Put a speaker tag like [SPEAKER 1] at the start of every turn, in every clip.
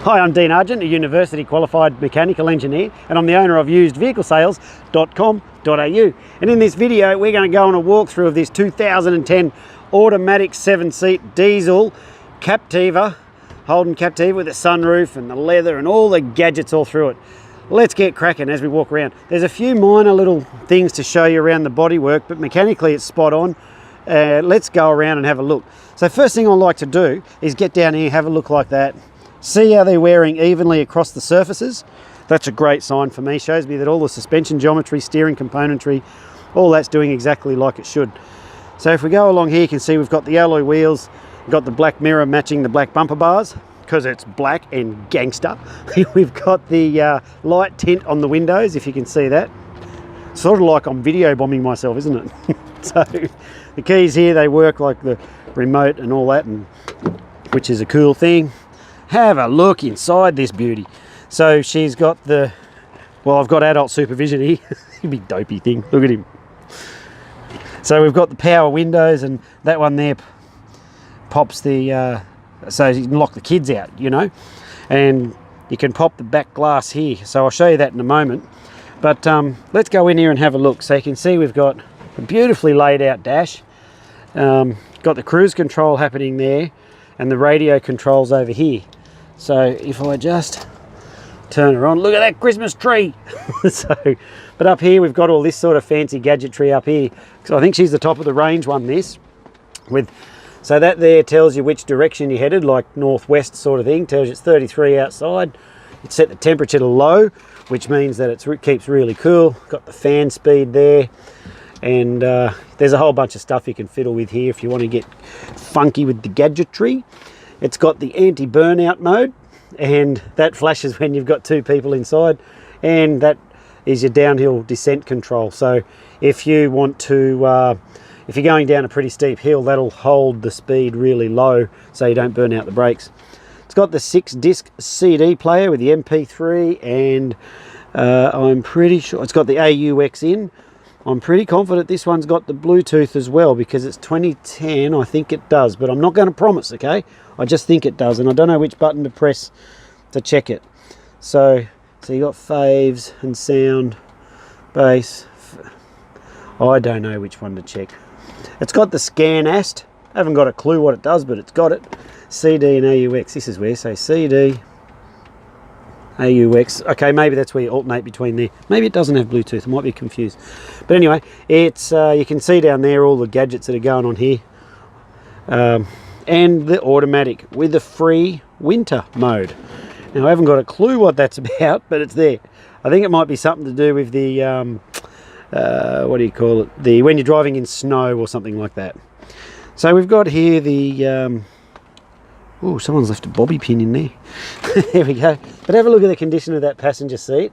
[SPEAKER 1] Hi, I'm Dean Argent, a university qualified mechanical engineer, and I'm the owner of usedvehiclesales.com.au. And in this video, we're going to go on a walkthrough of this 2010 automatic 7-seat diesel Captiva, Holden Captiva with a sunroof and the leather and all the gadgets all through it. Let's get cracking as we walk around. There's a few minor little things to show you around the bodywork, but mechanically it's spot on. Let's go around and have a look. So first thing I like to do is get down here, have a look like that. See how they're wearing evenly across the surfaces. That's a great sign for me. Shows me that all the suspension geometry, steering componentry, all that's doing exactly like it should. So if we go along here, you can see we've got the alloy wheels, we've got the black mirror matching the black bumper bars because it's black and gangster. We've got the light tint on the windows, if you can see that. Sort of like I'm video bombing myself, isn't it? So the keys here, they work like the remote and all that, and which is a cool thing. Have a look inside this beauty. So she's got the, well, I've got adult supervision here. Big dopey thing, look at him. So we've got the power windows, and that one there pops the, so you can lock the kids out, you know, and you can pop the back glass here. So I'll show you that in a moment. But let's go in here and have a look. So you can see we've got a beautifully laid out dash. Got the cruise control happening there, and the radio controls over here. So if I just turn her on, look at that Christmas tree. So, but up here we've got all this sort of fancy gadgetry up here. So I think she's the top of the range one, this. So that there tells you which direction you're headed, like northwest sort of thing. Tells you it's 33 outside. It's set the temperature to low, which means that it keeps really cool. Got the fan speed there. And there's a whole bunch of stuff you can fiddle with here if you want to get funky with the gadgetry. It's got the anti-burnout mode, and that flashes when you've got two people inside, and that is your downhill descent control. So if you want to, if you're going down a pretty steep hill, that'll hold the speed really low so you don't burn out the brakes. It's got the 6-disc CD player with the MP3, and I'm pretty sure it's got the AUX in. I'm pretty confident this one's got the Bluetooth as well, because it's 2010, I think it does, but I'm not going to promise, okay? I just think it does, and I don't know which button to press to check it. So you got faves and sound, bass. I don't know which one to check. It's got the scan ast. I haven't got a clue what it does, but it's got it. CD and AUX, this is where, so CD, AUX. Okay, maybe that's where you alternate between there. Maybe it doesn't have Bluetooth, I might be confused. But anyway, it's you can see down there all the gadgets that are going on here. And the automatic with the free winter mode. Now I haven't got a clue what that's about, but it's there. I think it might be something to do with the, what do you call it? The when you're driving in snow or something like that. So we've got here the, oh, someone's left a bobby pin in there. There we go. But have a look at the condition of that passenger seat.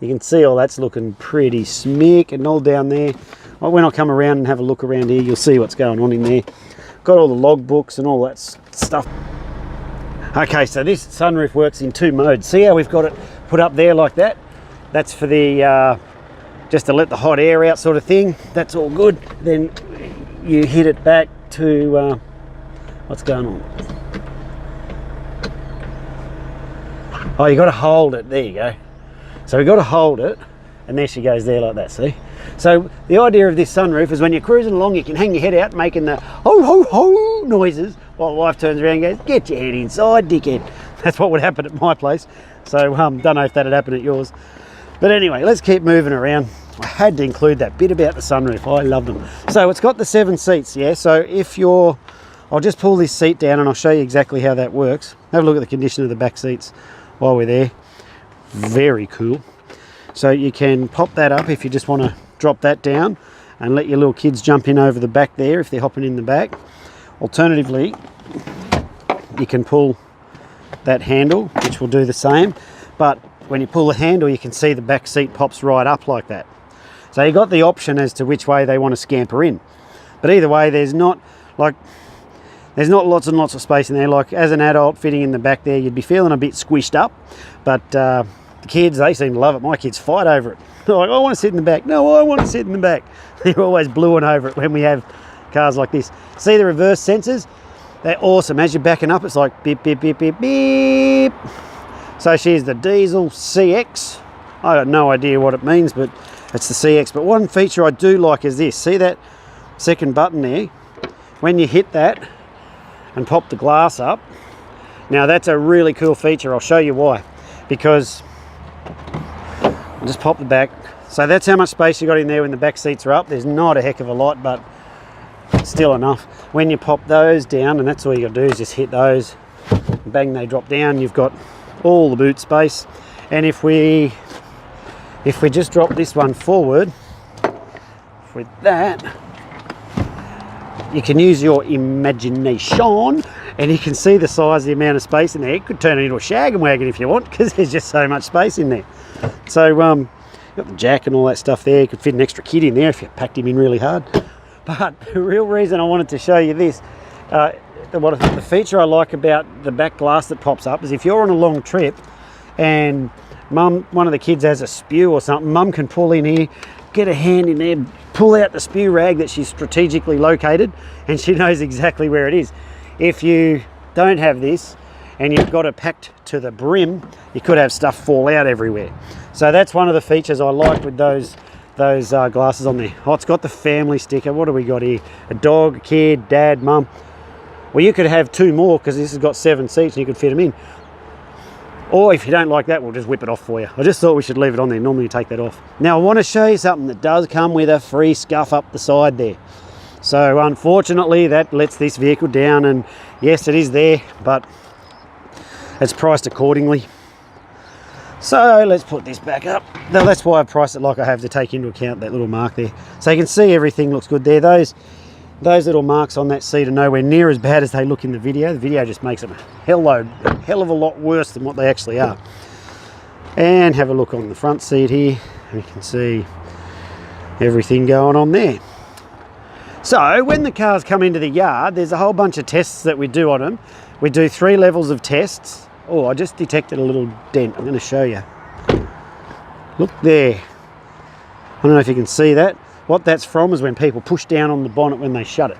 [SPEAKER 1] You can see all that's looking pretty smick, and all down there. When I come around and have a look around here, you'll see what's going on in there. Got all the log books and all that stuff. Okay, so this sunroof works in 2 modes. See how we've got it put up there like that? That's for the, just to let the hot air out sort of thing. That's all good. Then you hit it back to, what's going on? Oh, you got to hold it. There you go. So we've got to hold it, and there she goes there like that, see? So the idea of this sunroof is when you're cruising along, you can hang your head out making the ho ho ho noises while wife turns around and goes, get your head inside, dickhead. That's what would happen at my place. So don't know if that'd happen at yours. But anyway, let's keep moving around. I had to include that bit about the sunroof. I love them. So it's got the 7 seats, yeah? So if you're, I'll just pull this seat down and I'll show you exactly how that works. Have a look at the condition of the back seats while we're there. Very cool. So you can pop that up if you just want to drop that down and let your little kids jump in over the back there if they're hopping in the back. Alternatively, you can pull that handle, which will do the same, but when you pull the handle, you can see the back seat pops right up like that. So you got the option as to which way they want to scamper in, but either way, there's not lots and lots of space in there. Like as an adult fitting in the back there, you'd be feeling a bit squished up, but the kids, they seem to love it. My kids fight over it. They're like, I want to sit in the back. No, I want to sit in the back. They're always blueing over it when we have cars like this. See the reverse sensors? They're awesome. As you're backing up, it's like beep, beep, beep, beep, beep. So she's the diesel CX. I got no idea what it means, but it's the CX. But one feature I do like is this. See that second button there? When you hit that and pop the glass up, now that's a really cool feature. I'll show you why. Because I'll just pop the back. So that's how much space you got in there when the back seats are up. There's not a heck of a lot, but still enough. When you pop those down, and that's all you got to do is just hit those, bang, they drop down. You've got all the boot space. And if we just drop this one forward with that, you can use your imagination and you can see the size, the amount of space in there. It could turn it into a shaggin' wagon if you want, because there's just so much space in there. So you've got the jack and all that stuff there. You could fit an extra kid in there if you packed him in really hard. But the real reason I wanted to show you this, the feature I like about the back glass that pops up is if you're on a long trip and one of the kids has a spew or something, mum can pull in here, get a hand in there, pull out the spew rag that she's strategically located, and she knows exactly where it is. If you don't have this and you've got it packed to the brim, you could have stuff fall out everywhere. So that's one of the features I like with those glasses on there. Oh, it's got the family sticker. What do we got here? A dog, a kid, dad, mum. Well, you could have two more because this has got 7 seats and you could fit them in. Or if you don't like that, we'll just whip it off for you. I just thought we should leave it on there. Normally you take that off. Now I want to show you something that does come with a free scuff up the side there. So unfortunately that lets this vehicle down, and yes, it is there, but it's priced accordingly. So let's put this back up. Now that's why I priced it like I have, to take into account that little mark there. So you can see everything looks good there. Those little marks on that seat are nowhere near as bad as they look in the video. The video just makes them a hell of a lot worse than what they actually are. And have a look on the front seat here. You can see everything going on there. So when the cars come into the yard, there's a whole bunch of tests that we do on them. We do 3 levels of tests. Oh, I just detected a little dent. I'm going to show you. Look there. I don't know if you can see that. What that's from is when people push down on the bonnet when they shut it.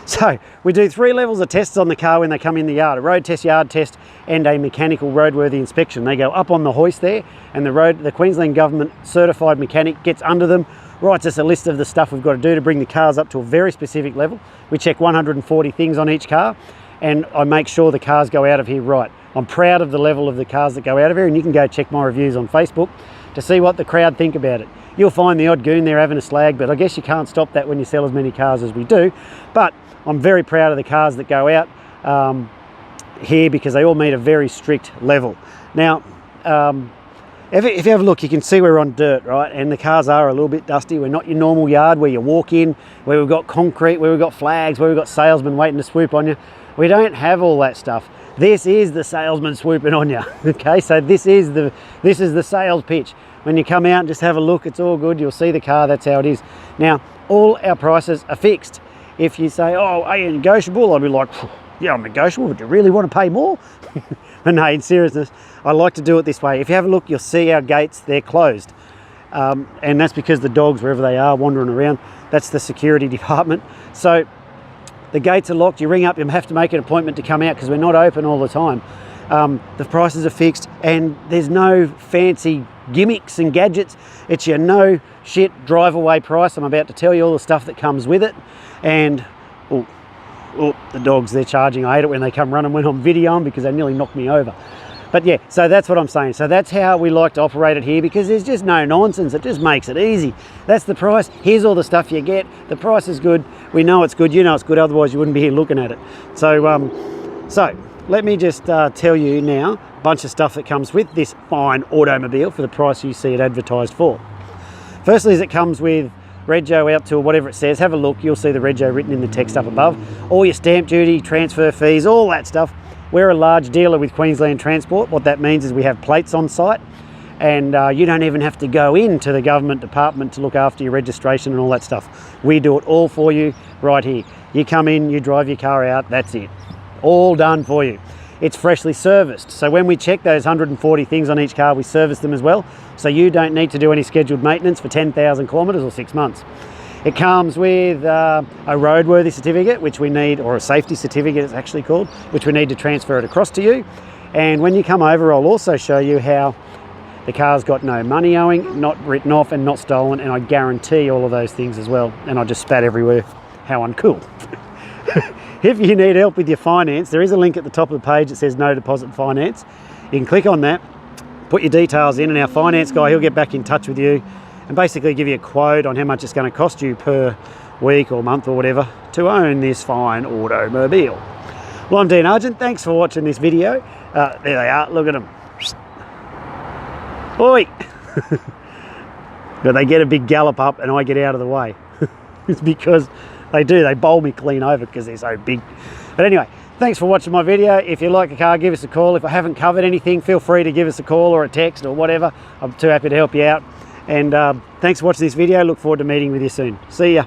[SPEAKER 1] So we do 3 levels of tests on the car when they come in the yard: a road test, yard test, and a mechanical roadworthy inspection. They go up on the hoist there, and the Queensland government certified mechanic gets under them, writes us a list of the stuff we've got to do to bring the cars up to a very specific level. We check 140 things on each car, and I make sure the cars go out of here right. I'm proud of the level of the cars that go out of here, and you can go check my reviews on Facebook to see what the crowd think about it. You'll find the odd goon there having a slag, but I guess you can't stop that when you sell as many cars as we do. But I'm very proud of the cars that go out here, because they all meet a very strict level. Now, if you have a look, you can see we're on dirt, right? And the cars are a little bit dusty. We're not your normal yard where you walk in, where we've got concrete, where we've got flags, where we've got salesmen waiting to swoop on you. We don't have all that stuff. This is the salesman swooping on you. Okay, so this is the sales pitch. When you come out and just have a look, it's all good. You'll see the car, that's how it is. Now, all our prices are fixed. If you say, oh, are you negotiable? I'll be like, yeah, I'm negotiable, but do you really want to pay more? But no, in seriousness, I like to do it this way. If you have a look, you'll see our gates, they're closed. And that's because the dogs, wherever they are, wandering around, that's the security department. So the gates are locked. You ring up, you have to make an appointment to come out because we're not open all the time. The prices are fixed, and there's no fancy gimmicks and gadgets. It's your no shit drive away price. I'm about to tell you all the stuff that comes with it. And oh, the dogs, they're charging. I hate it when they come running when I'm videoing, because they nearly knock me over. But yeah, so that's what I'm saying. So that's how we like to operate it here, because there's just no nonsense. It just makes it easy. That's the price. Here's all the stuff you get. The price is good. We know it's good. You know it's good. Otherwise, you wouldn't be here looking at it. So let me just tell you now a bunch of stuff that comes with this fine automobile for the price you see it advertised for. Firstly, is it comes with rego out to whatever it says. Have a look. You'll see the rego written in the text up above. All your stamp duty, transfer fees, all that stuff. We're a large dealer with Queensland Transport. What that means is we have plates on site, and you don't even have to go into the government department to look after your registration and all that stuff. We do it all for you right here. You come in, you drive your car out, that's it. All done for you. It's freshly serviced. So when we check those 140 things on each car, we service them as well. So you don't need to do any scheduled maintenance for 10,000 kilometres or 6 months. It comes with a roadworthy certificate, which we need, or a safety certificate it's actually called, which we need to transfer it across to you. And when you come over, I'll also show you how the car's got no money owing, not written off and not stolen, and I guarantee all of those things as well. And I just spat everywhere. How uncool. If you need help with your finance, there is a link at the top of the page that says no deposit finance. You can click on that, put your details in, and our finance guy, he'll get back in touch with you and basically give you a quote on how much it's going to cost you per week or month or whatever to own this fine automobile. Well, I'm Dean Argent. Thanks for watching this video. There they are. Look at them. Oi! But they get a big gallop up and I get out of the way. It's because they do. They bowl me clean over because they're so big. But anyway, thanks for watching my video. If you like a car, give us a call. If I haven't covered anything, feel free to give us a call or a text or whatever. I'm too happy to help you out. And thanks for watching this video. Look forward to meeting with you soon. See ya.